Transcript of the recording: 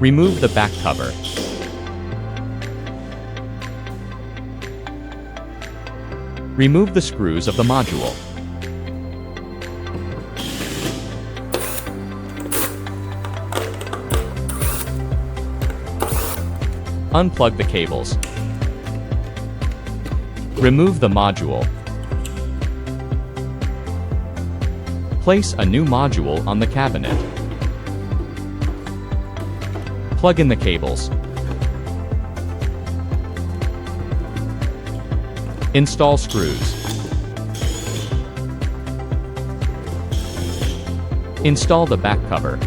Remove the back cover. Remove the screws of the module. Unplug the cables. Remove the module. Place a new module on the cabinet. Plug in the cables. Install screws. Install the back cover.